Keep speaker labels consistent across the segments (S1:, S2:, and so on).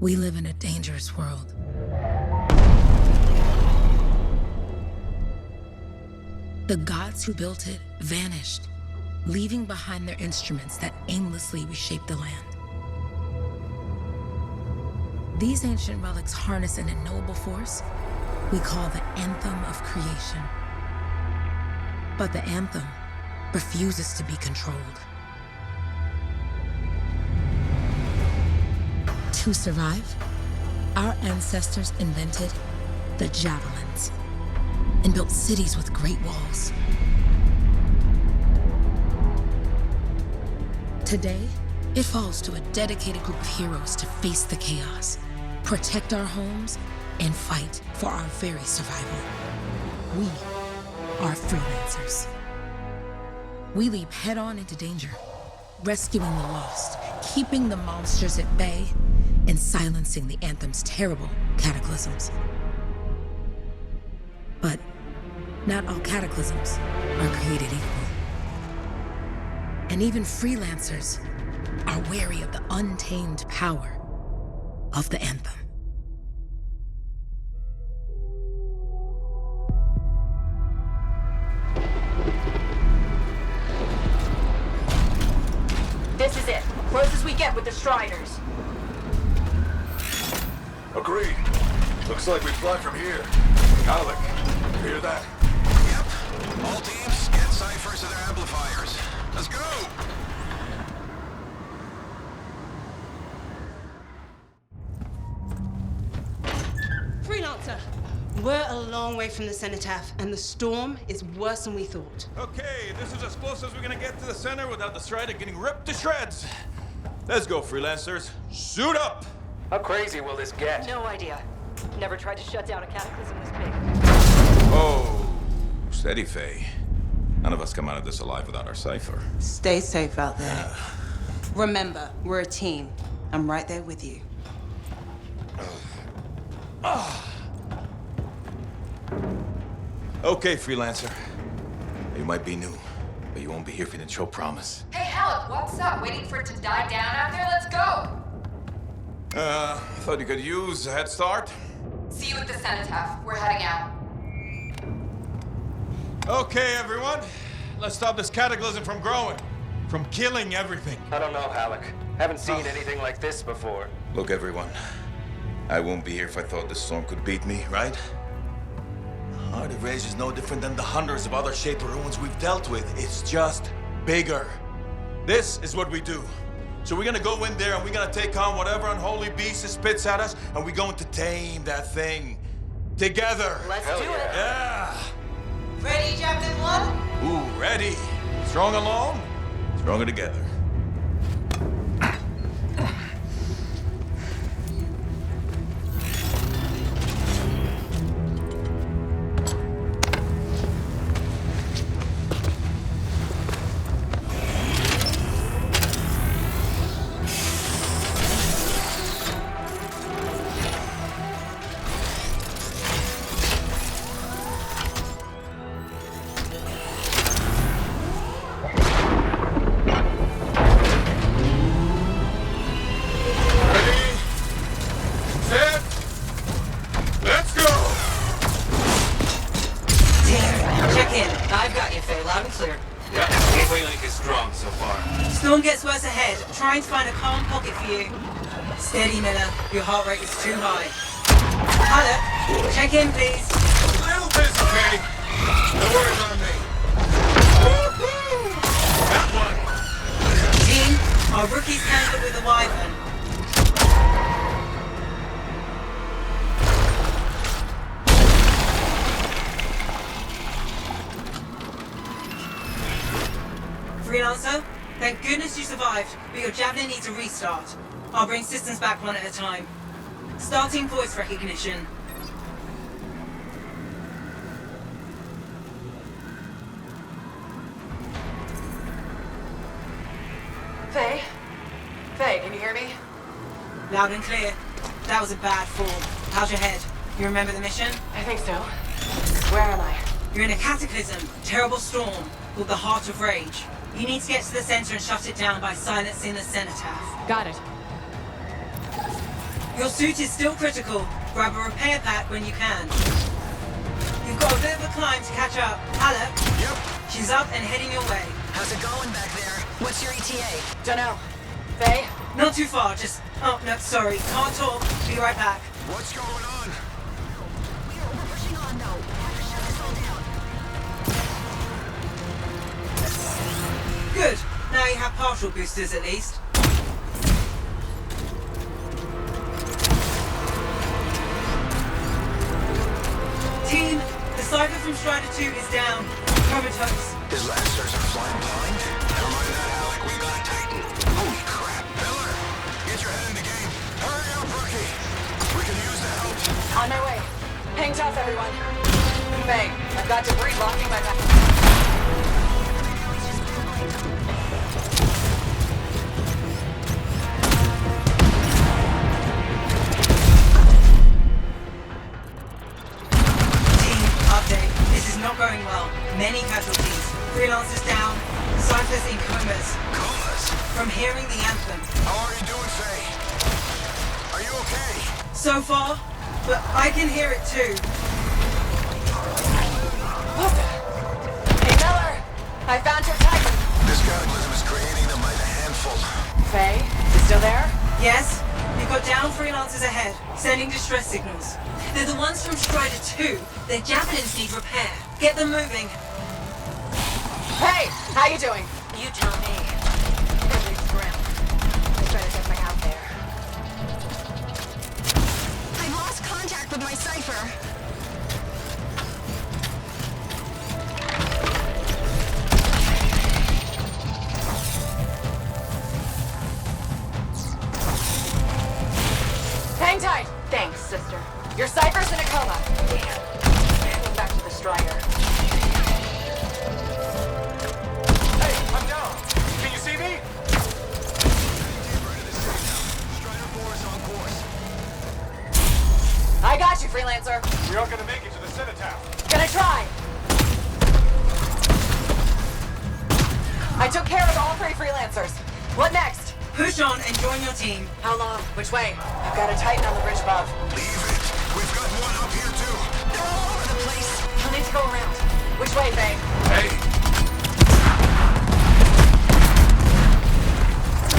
S1: We live in a dangerous world. The gods who built it vanished, leaving behind their instruments that aimlessly reshaped the land. These ancient relics harness an unknowable force we call the Anthem of Creation. But the Anthem refuses to be controlled. To survive, our ancestors invented the javelins and built cities with great walls. Today, it falls to a dedicated group of heroes to face the chaos, protect our homes, and fight for our very survival. We are freelancers. We leap head-on into danger, rescuing the lost, keeping the monsters at bay, and silencing the Anthem's terrible cataclysms. But not all cataclysms are created equal. And even freelancers are wary of the untamed power of the Anthem.
S2: This is it. Close as we get with the Striders.
S3: Agreed. Looks like we fly from here. Alec, you hear that?
S4: Yep. All teams, get ciphers to their amplifiers. Let's go!
S5: Freelancer! We're a long way from the cenotaph, and the storm is worse than we thought.
S6: Okay, this is as close as we're gonna get to the center without the Strider getting ripped to shreds. Let's go, freelancers. Suit up!
S7: How crazy will this get?
S2: No idea. Never tried to shut down a cataclysm this big.
S6: Oh, steady, Faye. None of us come out of this alive without our cipher.
S5: Stay safe out there. Remember, we're a team. I'm right there with you.
S6: Okay, freelancer. You might be new, but you won't be here for the show promise.
S8: Hey, Alec, what's up? Waiting for it to die down out there? Let's go!
S6: I thought you could use a head start.
S8: See you at the cenotaph. We're heading out.
S6: Okay, everyone. Let's stop this cataclysm from growing, from killing everything.
S7: I don't know, Alec. Haven't seen anything like this before.
S6: Look, everyone. I won't be here if I thought this storm could beat me, right? Heart of Rage is no different than the hundreds of other shaped ruins we've dealt with. It's just bigger. This is what we do. So we're gonna go in there and we're gonna take on whatever unholy beast it spits at us, and we're going to tame that thing. Together.
S2: Let's do it.
S6: Yeah.
S5: Ready, Javelin 1?
S6: Ooh, ready. Strong alone, stronger together.
S5: Storm gets worse ahead. Trying to find a calm pocket for you. Steady, Miller. Your heart rate is too high. Alec, check in, please.
S6: A little busy, Kay. No worries on me. That one.
S5: Team, our rookies handled with a wyvern. Freelancer, thank goodness you survived, but your Javelin needs a restart. I'll bring systems back one at a time. Starting voice recognition.
S8: Faye? Faye, can you hear me?
S5: Loud and clear. That was a bad fall. How's your head? You remember the mission?
S8: I think so. Where am I?
S5: You're in a cataclysm, terrible storm, called the Heart of Rage. You need to get to the center and shut it down by silencing the cenotaph.
S8: Got it.
S5: Your suit is still critical. Grab a repair pack when you can. You've got a bit of a climb to catch up. Halleck?
S4: Yep.
S5: She's up and heading your way.
S9: How's it going back there? What's your ETA?
S2: Dunno. Faye?
S5: Not too far, just... Oh, no, sorry. Can't talk. Be right back.
S4: What's going on?
S9: We're pushing on now. Have to shut this all down.
S5: Good. Now you have partial boosters at least. Team, the Cypher from Strider 2 is down. Comatose.
S4: His lancers are flying blind? Never mind that, Alec. We got a Titan. Holy crap. Miller, get your head in the game. Hurry up, rookie. We can use the help.
S2: On my way. Hang tough, everyone. Faye, I've got debris blocking my back.
S5: Not going well. Many casualties. Freelancers down. Cyphers in comas.
S4: Comas?
S5: From hearing the anthem.
S4: How are you doing, Faye? Are you okay?
S5: So far, but I can hear it too.
S2: What the? Hey, Miller! I found your Titan.
S4: This cataclysm is creating them by the handful.
S2: Faye, you still there?
S5: Yes? You've got down freelancers ahead, sending distress signals. They're the ones from Strider 2. Their javelins need repair. Get them moving.
S2: Hey, how you doing?
S8: You tell me. Everything's grim. Let's try to get back out there.
S9: I've lost contact with my Cypher.
S2: Hang tight. Thanks, sister. Your Cypher's in a coma. Damn. Going back to the Strider.
S3: Hey, I'm down. Can you see me?
S4: Strider 4 is on course.
S2: I got you, Freelancer.
S3: We aren't gonna make it to the cenotaph.
S2: Gonna try. I took care of all 3 Freelancers. What next?
S5: Push on and join your team.
S2: How long? Which way? I've got a Titan on the bridge above.
S4: Leave it. We've got one up here, too.
S9: They're all over the place.
S2: You'll need to go around. Which way, Faye?
S3: Hey,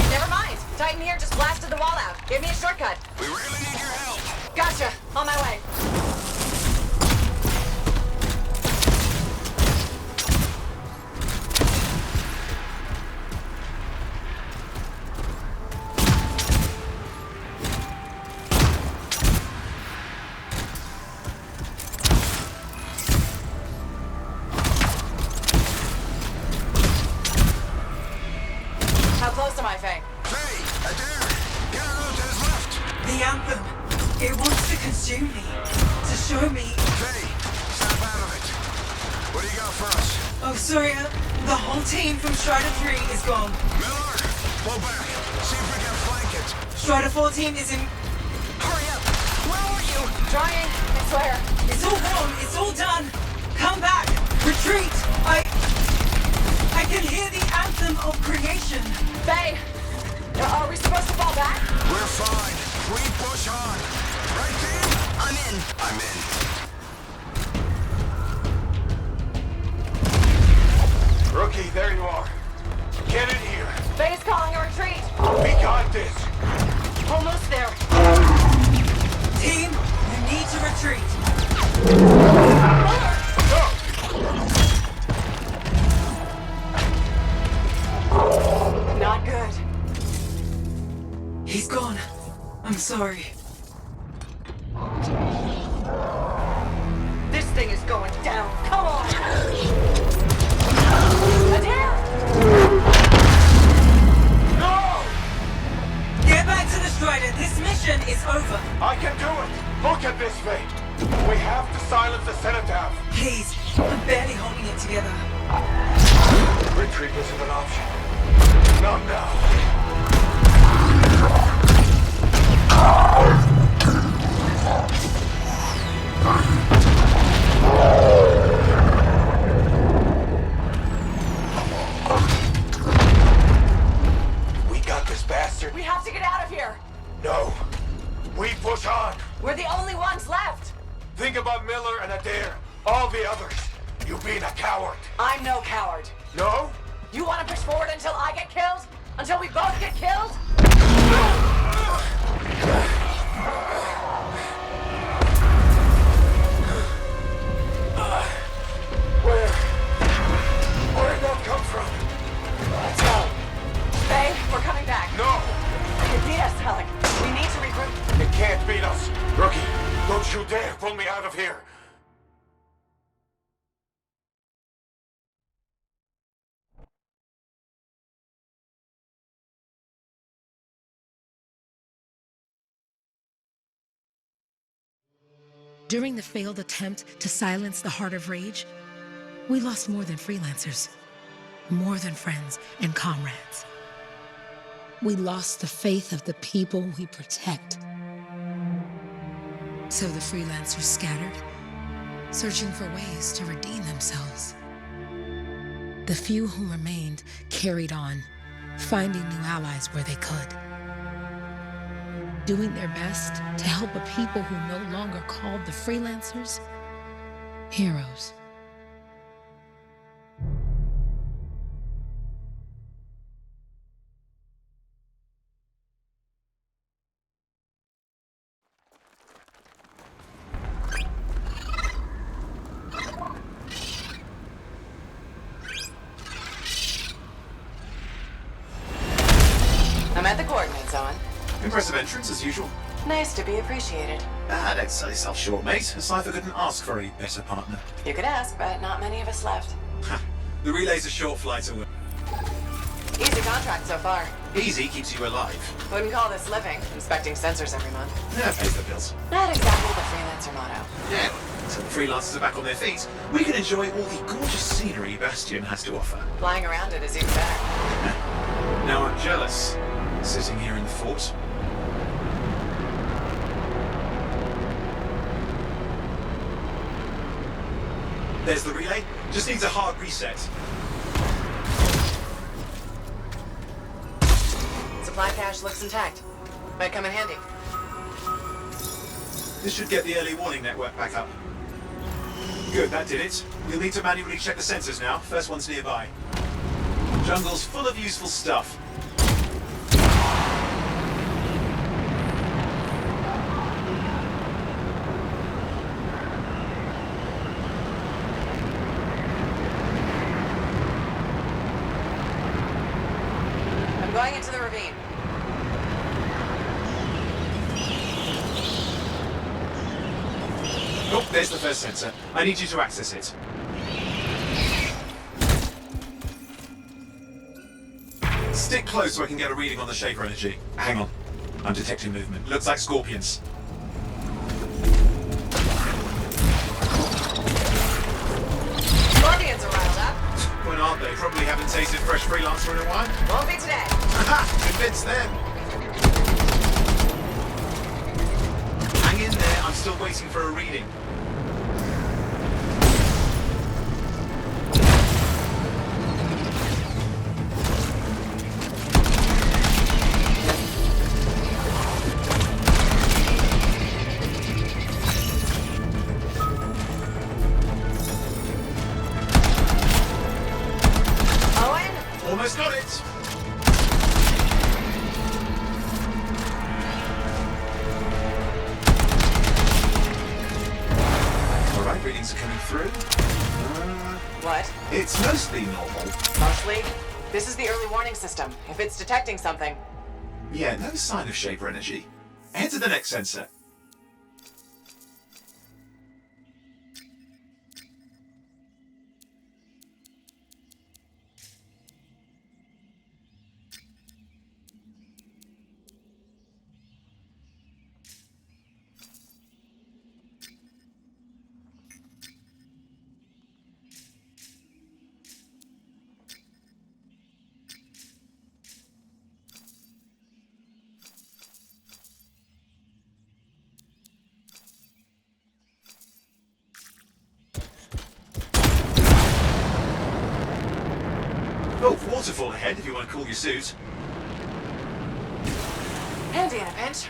S2: Never mind. Titan here just blasted the wall out. Give me a shortcut.
S4: We really need your help.
S2: Gotcha. On my way. How close am I, Faye?
S4: Faye, Adair, get her out to his left.
S5: The anthem. It wants to consume me. To show me.
S4: Faye, snap out of it. What do you got for us?
S5: Oh, sorry. The whole team from Strider 3 is gone.
S4: Miller, pull back. See if we can flank it.
S5: Strider 14 is in...
S9: Hurry up. Where are you?
S2: Trying. I swear.
S5: It's all gone. It's all done. Come back. Retreat. I can hear the anthem of creation.
S2: Faye! Are we supposed to fall back?
S4: We're fine. We push on. Right, team?
S9: I'm in.
S4: I'm in.
S3: rookie, there you are. Get in here.
S2: Faye's calling a retreat.
S3: We got this.
S2: Almost there.
S5: Team, you need to retreat.
S2: Not good.
S5: He's gone. I'm sorry.
S2: This thing is going down. Come on! Adair!
S3: No!
S5: Get back to the Strider. This mission is over.
S3: I can do it. Look at this, Faye. We have to silence the cenotaph.
S5: Please, I'm barely holding it together.
S3: Retreat isn't an option. Not now. We got this bastard.
S2: We have to get out of here!
S3: No. We You being a coward.
S2: I'm no coward.
S3: No?
S2: You want to push forward until I get killed? Until we both get killed?
S3: Where'd that come from?
S2: Let's go. Faye, we're coming back.
S3: No!
S2: You beat us, Alec. We need to regroup.
S3: It can't beat us. Rookie, don't you dare pull me out of here.
S1: During the failed attempt to silence the Heart of Rage, we lost more than freelancers, more than friends and comrades. We lost the faith of the people we protect. So the freelancers scattered, searching for ways to redeem themselves. The few who remained carried on, finding new allies where they could, doing their best to help a people who no longer called the freelancers heroes.
S2: I'm at the coordinates, Owen.
S10: Impressive entrance, as usual.
S2: Nice to be appreciated.
S10: Don't sell yourself short, mate. A cipher couldn't ask for a better partner.
S2: You could ask, but not many of us left.
S10: The relay's a short flight away.
S2: Easy contract so far.
S10: Easy keeps you alive.
S2: Wouldn't call this living, inspecting sensors every month.
S10: Yeah, pays the bills.
S2: Not exactly the freelancer motto.
S10: Yeah, so the freelancers are back on their feet. We can enjoy all the gorgeous scenery Bastion has to offer.
S2: Flying around it is even better.
S10: Now I'm jealous, sitting here in the fort. There's the relay. Just needs a hard reset.
S2: Supply cache looks intact. Might come in handy.
S10: This should get the early warning network back up. Good, that did it. We'll need to manually check the sensors now. First one's nearby. Jungle's full of useful stuff.
S2: I'm going into the ravine.
S10: Oh, there's the first sensor. I need you to access it. Stick close so I can get a reading on the Shaper energy. Hang on. I'm detecting movement. Looks like scorpions.
S2: Scorpions are riled up.
S10: When aren't they? Probably haven't tasted fresh freelancer in a while.
S2: Won't be today.
S10: Aha! Convince them! Hang in there. I'm still waiting for a reading. Almost got it! Alright, readings are coming through.
S2: What?
S10: It's mostly normal.
S2: Mostly? This is the early warning system. If it's detecting something.
S10: Yeah, no sign of Shaper energy. Head to the next sensor. Oh, waterfall ahead if you want to cool your suit.
S2: Handy in a pinch.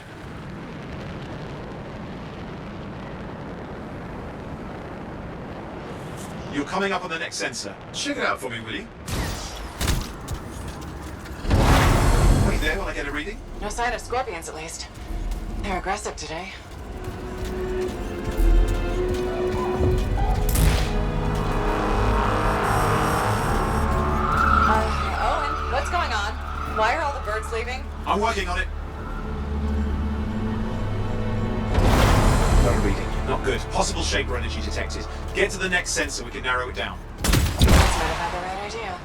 S10: You're coming up on the next sensor. Check it out for me, will you? Wait there while I get a reading.
S2: No sign of scorpions, at least. They're aggressive today. Owen, what's going on? Why are all the birds leaving?
S10: I'm working on it. Got a reading. Not good. Possible Shaper energy detected. Get to the next sensor, we can narrow it down.
S2: Might have had the right idea.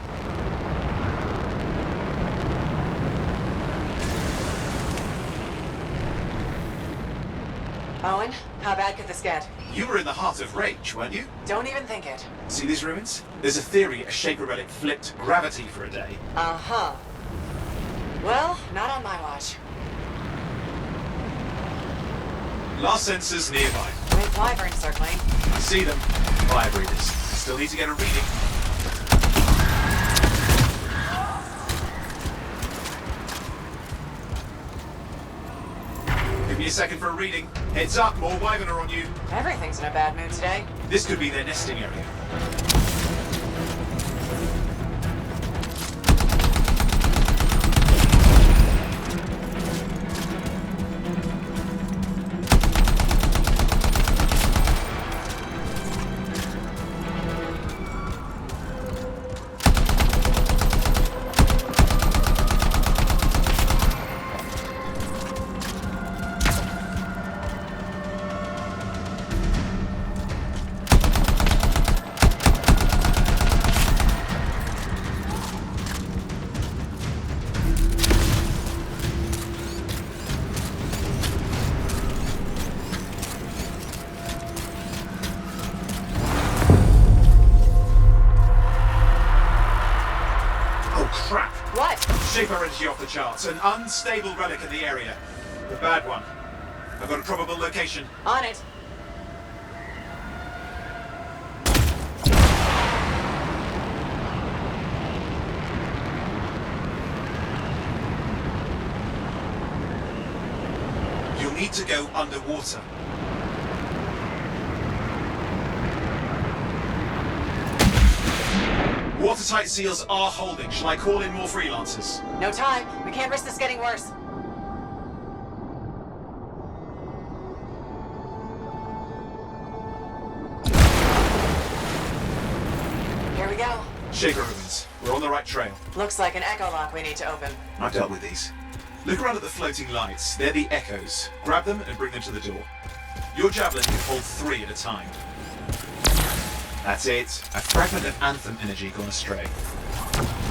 S2: Owen, how bad could this get?
S10: You were in the heart of Rage, weren't you?
S2: Don't even think it.
S10: See these ruins? There's a theory a Shaper relic flipped gravity for a day.
S2: Uh-huh. Well, not on my watch.
S10: Last sensor's nearby.
S2: Big wyvern circling.
S10: I see them. Fire breathers. Still need to get a reading. Give me a second for a reading. Heads up, more wyvern are on you.
S2: Everything's in a bad mood today.
S10: This could be their nesting area. Crap!
S2: What?
S10: Shaper energy off the charts. An unstable relic in the area. The bad one. I've got a probable location.
S2: On it.
S10: You'll need to go underwater. Watertight seals are holding. Shall I call in more freelancers?
S2: No time. We can't risk this getting worse. Here we go.
S10: Shaper ruins. We're on the right trail.
S2: Looks like an echo lock we need to open.
S10: I've dealt with these. Look around at the floating lights. They're the echoes. Grab them and bring them to the door. Your javelin can hold 3 at a time. That's it. A fragment of Anthem energy gone astray.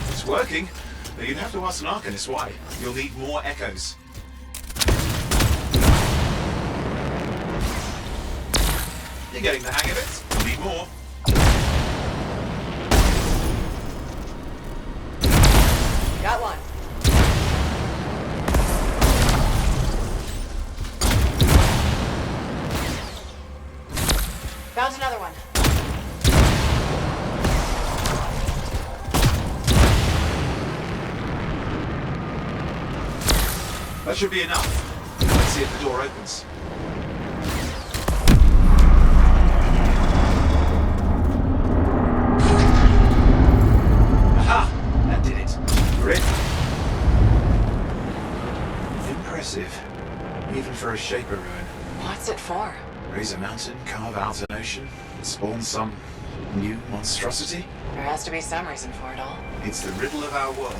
S10: It's working, but you'd have to ask an Arcanist why. You'll need more echoes. You're getting the hang of it. You'll need more.
S2: Got one. Found another one.
S10: That should be enough. Let's see if the door opens. Aha! That did it. You're in. Impressive. Even for a Shaper ruin.
S2: What's it for?
S10: Raise a mountain, carve out an ocean, spawn some new monstrosity?
S2: There has to be some reason for it all.
S10: It's the riddle of our world.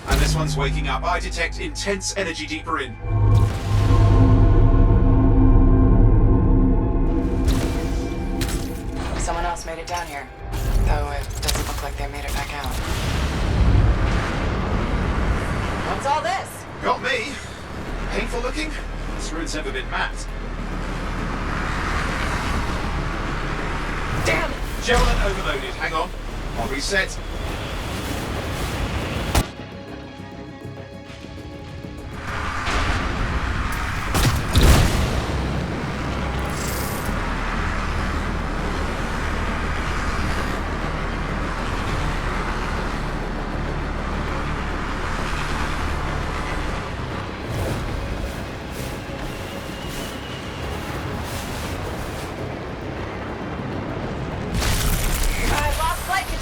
S10: And this one's waking up. I detect intense energy deeper in.
S2: Someone else made it down here. Though it doesn't look like they made it back out. What's all this?
S10: Got me. Painful looking? This ruin's never been mapped.
S2: Damn!
S10: Javelin overloaded. Hang on. I'll reset.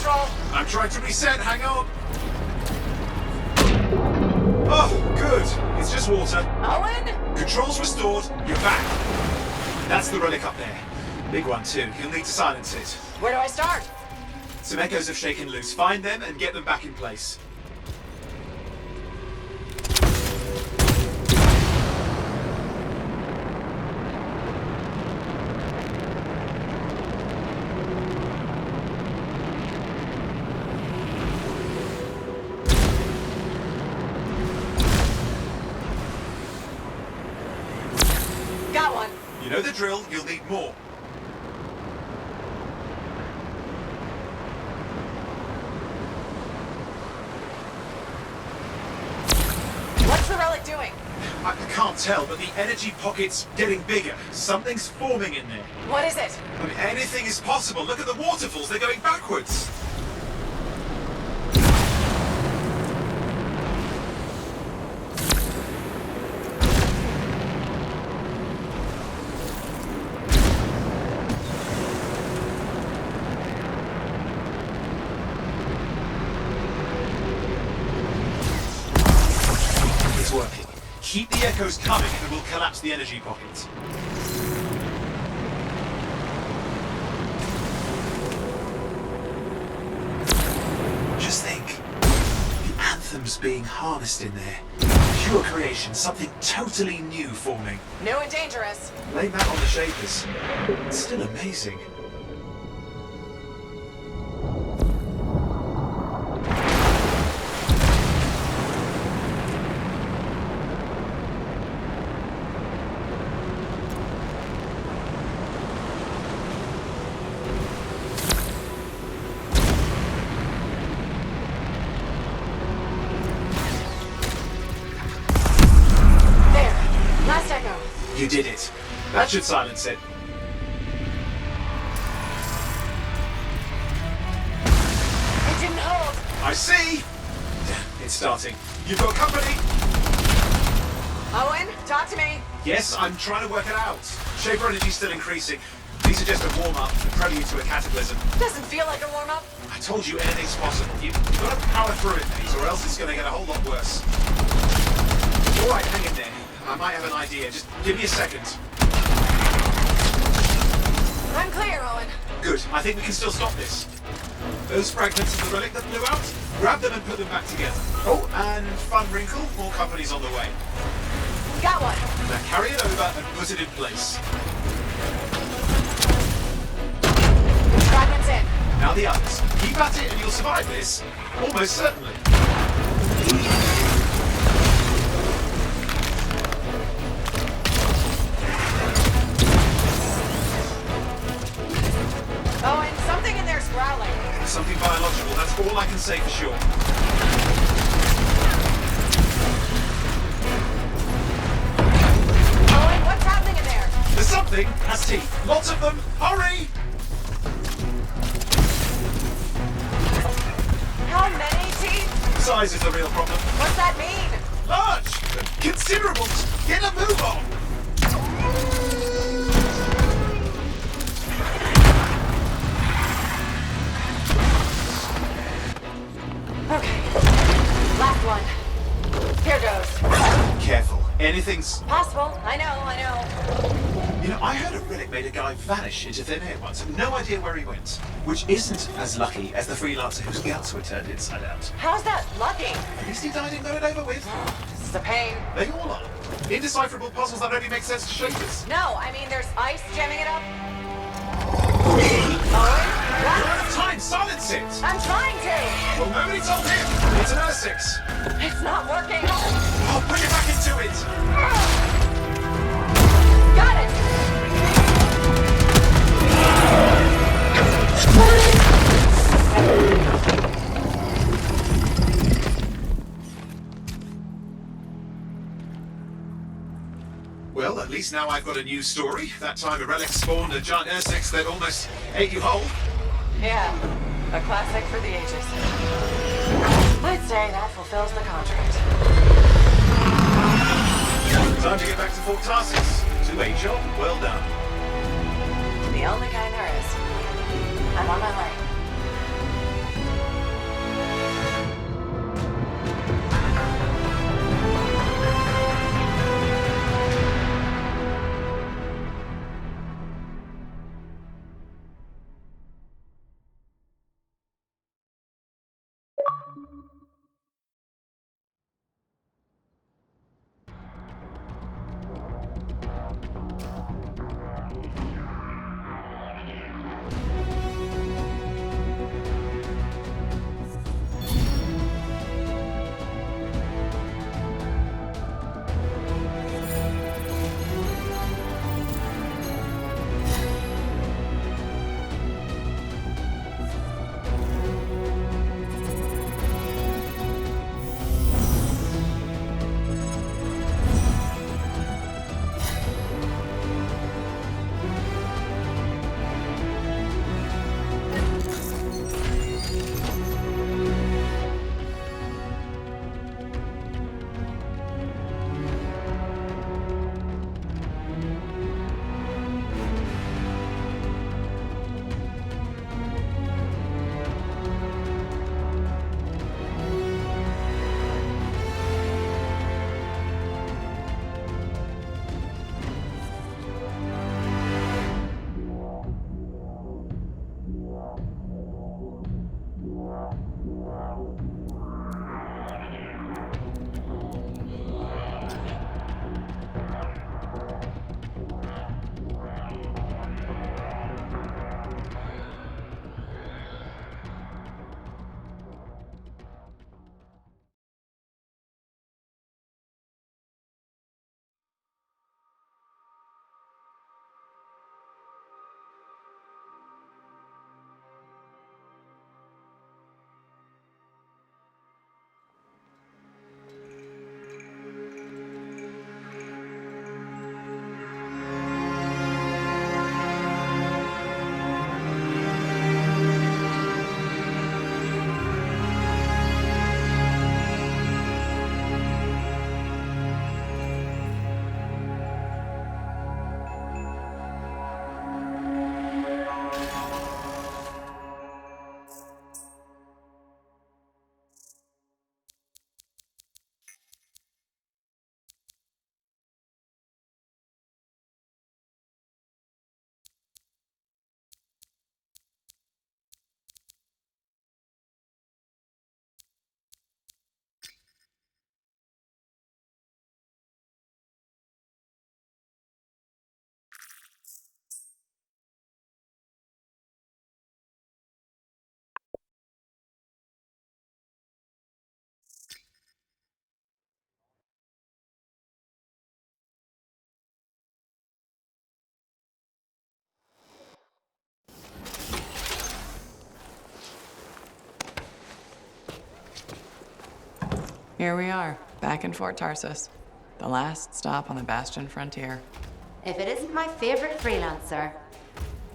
S2: control.
S10: I'm trying to reset, hang on. Oh, good. It's just water.
S2: Owen?
S10: Controls restored, you're back. That's the relic up there. Big one too, you'll need to silence it.
S2: Where do I start?
S10: Some echoes have shaken loose. Find them and get them back in place.
S2: Got one.
S10: You know the drill, you'll need more.
S2: What's the relic doing?
S10: I can't tell, but the energy pocket's getting bigger. Something's forming in there.
S2: What is it?
S10: I mean, anything is possible. Look at the waterfalls, they're going backwards. It's working. Keep the echoes coming and we'll collapse the energy pockets. Just think. The Anthem's being harnessed in there. Pure creation, something totally new forming.
S2: New and dangerous.
S10: Blame that on the Shapers. It's still amazing.
S2: There. Last echo.
S10: You did it. That should silence it.
S2: It didn't hold.
S10: I see! Damn, it's starting. You've got company!
S2: Owen, talk to me.
S10: Yes, I'm trying to work it out. Shaper energy's still increasing. These are just a warm-up, a prelude to a cataclysm.
S2: Doesn't feel like a warm-up.
S10: I told you anything's possible. You've got to power through it, please, or else it's going to get a whole lot worse. All right, hang in there. I might have an idea. Just give me a second.
S2: I'm clear, Owen.
S10: Good. I think we can still stop this. Those fragments of the relic that blew out, grab them and put them back together. Oh, and fun wrinkle, more company's on the way.
S2: Got one.
S10: Now carry it over and put it in place.
S2: Fragments in.
S10: Now the others. Keep at it and you'll survive this. Almost certainly.
S2: Owen, something in there's growling.
S10: Something biological, that's all I can say for sure.
S2: Owen, what's happening in there?
S10: There's something has teeth. Lots of them. Hurry!
S2: How many teeth?
S10: Size is the real problem.
S2: What's that mean?
S10: Large! Considerable! Get a move on!
S2: Okay. Last one. Here goes.
S10: Careful. Anything's...
S2: Possible. I know.
S10: You know, I heard a relic made a guy vanish into thin air once. No idea where he went. Which isn't as lucky as the freelancer whose guts were turned inside out.
S2: How's that lucky?
S10: At least he died and got it over with.
S2: This is a pain.
S10: They all are. Indecipherable puzzles that only make sense to Shapers.
S2: No, I mean there's ice jamming it up. Owen?
S10: You're
S2: What?
S10: out of time! Silence it!
S2: I'm trying to.
S10: Well, nobody told him. It's an Ursix.
S2: It's not working.
S10: I'll put it back into it.
S2: Got it.
S10: Well, at least now I've got a new story. That time a relic spawned a giant Ursix that almost ate you whole.
S2: Yeah, a classic for the ages. I'd say that fulfills the contract.
S10: Time to get back to Fort Tarsis. To a job well done.
S2: The only kind there is. I'm on my way. Here we are, back in Fort Tarsus. The last stop on the Bastion frontier.
S9: If it isn't my favorite freelancer.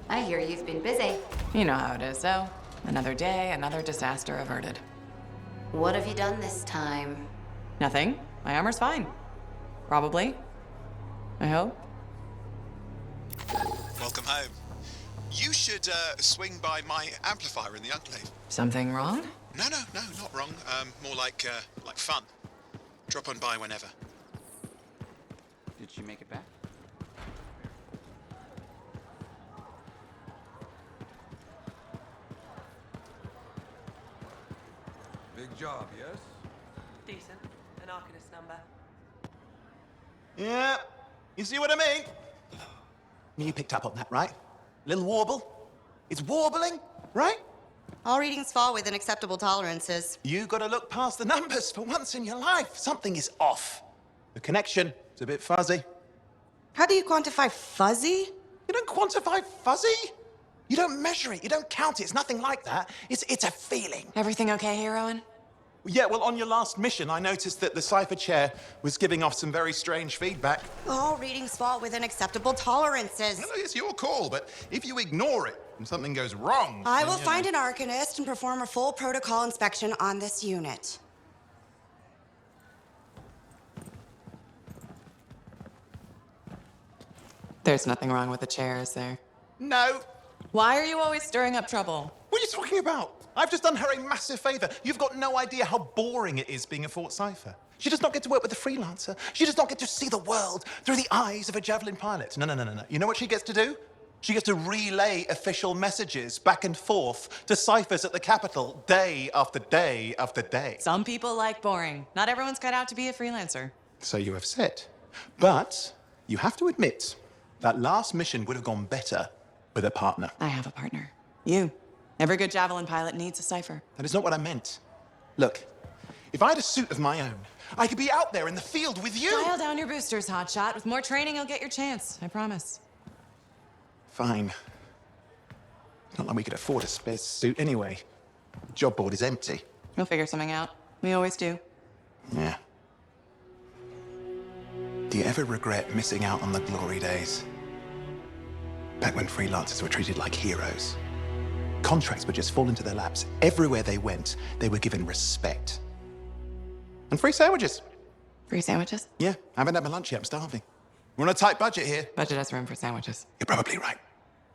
S9: I hear you've been busy.
S2: You know how it is, though. Another day, another disaster averted.
S9: What have you done this time?
S2: Nothing. My armor's fine. Probably. I hope.
S11: Welcome home. You should swing by my amplifier in the Enclave.
S2: Something wrong?
S11: No, not wrong. More like fun. Drop on by whenever.
S12: Did she make it back?
S3: Big job, yes?
S5: Decent. An Arcanist number.
S13: Yeah, you see what I mean? You picked up on that, right? Little warble? It's warbling, right?
S14: All readings fall within acceptable tolerances.
S13: You gotta look past the numbers for once in your life. Something is off. The connection is a bit fuzzy.
S14: How do you quantify fuzzy?
S13: You don't quantify fuzzy? You don't measure it, you don't count it. It's nothing like that. It's a feeling.
S2: Everything okay here, Owen?
S13: Yeah, well, on your last mission, I noticed that the cipher chair was giving off some very strange feedback.
S14: All readings fall within acceptable tolerances.
S3: No, it's your call, but if you ignore it and something goes wrong...
S14: I will find an Arcanist and perform a full protocol inspection on this unit.
S2: There's nothing wrong with the chair, is there?
S13: No.
S2: Why are you always stirring up trouble?
S13: What are you talking about? I've just done her a massive favor. You've got no idea how boring it is being a Fort Cipher. She does not get to work with a freelancer. She does not get to see the world through the eyes of a Javelin pilot. No. You know what she gets to do? She gets to relay official messages back and forth to ciphers at the Capitol day after day after day.
S2: Some people like boring. Not everyone's cut out to be a freelancer.
S13: So you have said. But you have to admit, that last mission would have gone better with a partner.
S2: I have a partner. You. Every good Javelin pilot needs a cipher.
S13: That is not what I meant. Look, if I had a suit of my own, I could be out there in the field with you.
S2: Dial down your boosters, hotshot. With more training, you'll get your chance. I promise.
S13: Fine. It's not like we could afford a spare suit anyway. The job board is empty.
S2: We'll figure something out. We always do.
S13: Yeah. Do you ever regret missing out on the glory days? Back when freelancers were treated like heroes. Contracts would just fall into their laps. Everywhere they went, they were given respect. And free sandwiches.
S2: Free sandwiches?
S13: Yeah, I haven't had my lunch yet. I'm starving. We're on a tight budget here.
S2: Budget has room for sandwiches.
S13: You're probably right.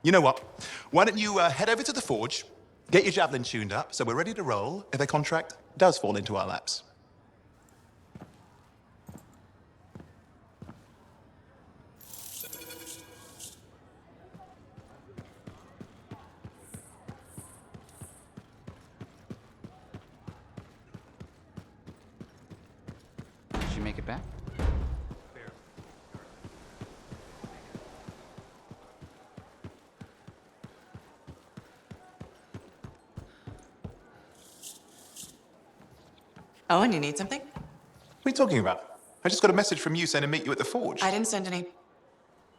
S13: You know what? Why don't you head over to the forge, get your Javelin tuned up, so we're ready to roll if a contract does fall into our laps.
S12: Did she make it back?
S2: Owen, you need something?
S13: What are you talking about? I just got a message from you saying to meet you at the forge.
S2: I didn't send any.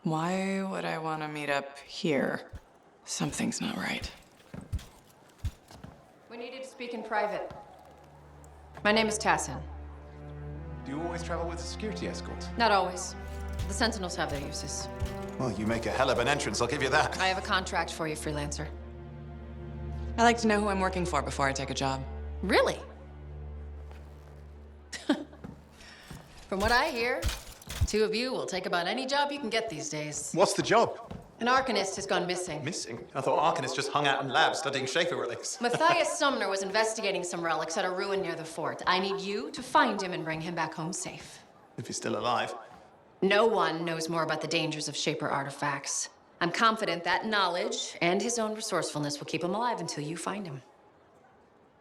S2: Why would I want to meet up here? Something's not right.
S8: We needed to speak in private. My name is Tassin.
S13: Do you always travel with a security escort?
S8: Not always. The Sentinels have their uses.
S13: Well, you make a hell of an entrance, I'll give you that.
S8: I have a contract for you, freelancer.
S2: I like to know who I'm working for before I take a job.
S8: Really? From what I hear, two of you will take about any job you can get these days.
S13: What's the job?
S8: An Arcanist has gone missing.
S13: Missing? I thought Arcanists just hung out in labs studying Schaefer relics.
S8: Matthias Sumner was investigating some relics at a ruin near the fort. I need you to find him and bring him back home safe.
S13: If he's still alive.
S8: No one knows more about the dangers of Shaper artifacts. I'm confident that knowledge and his own resourcefulness will keep him alive until you find him.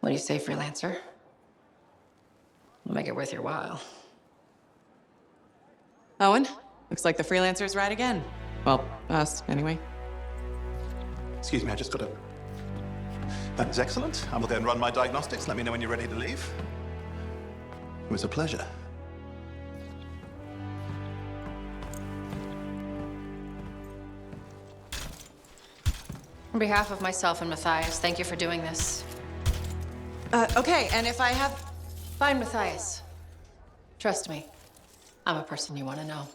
S8: What do you say, freelancer? We'll make it worth your while.
S2: Owen, looks like the freelancer's right again. Well, us, anyway.
S13: Excuse me, I just got a... That is excellent. I will go and run my diagnostics. Let me know when you're ready to leave. It was a pleasure.
S8: On behalf of myself and Matthias, thank you for doing this.
S2: Okay, and if I have...
S8: Find Matthias. Trust me, I'm a person you want to know.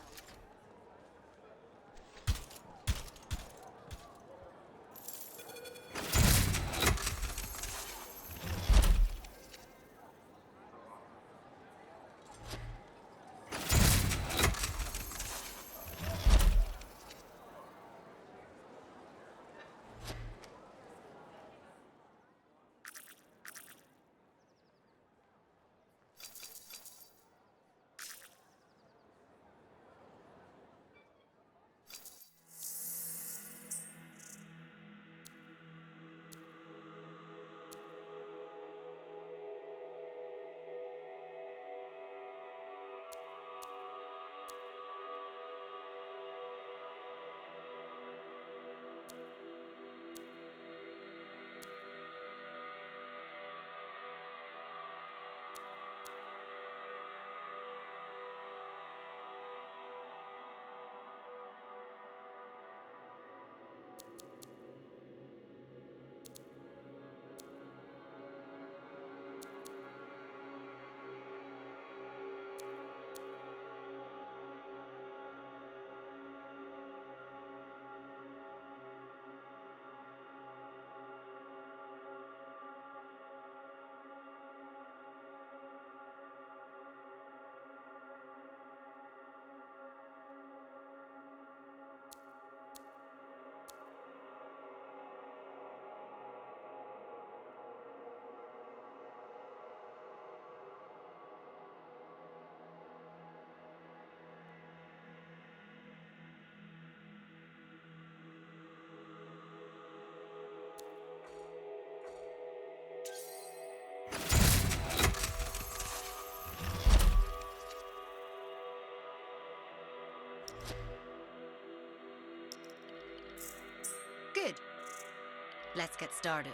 S9: Good. Let's get started.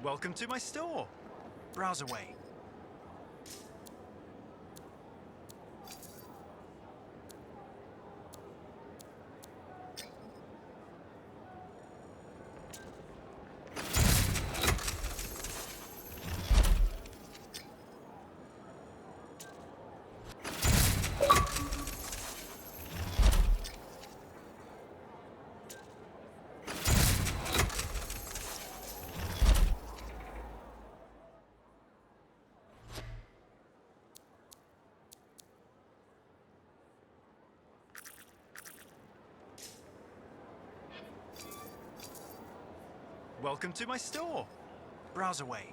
S15: Welcome to my store. Browse away. Welcome to my store. Browse away.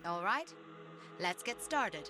S9: All right, let's get started.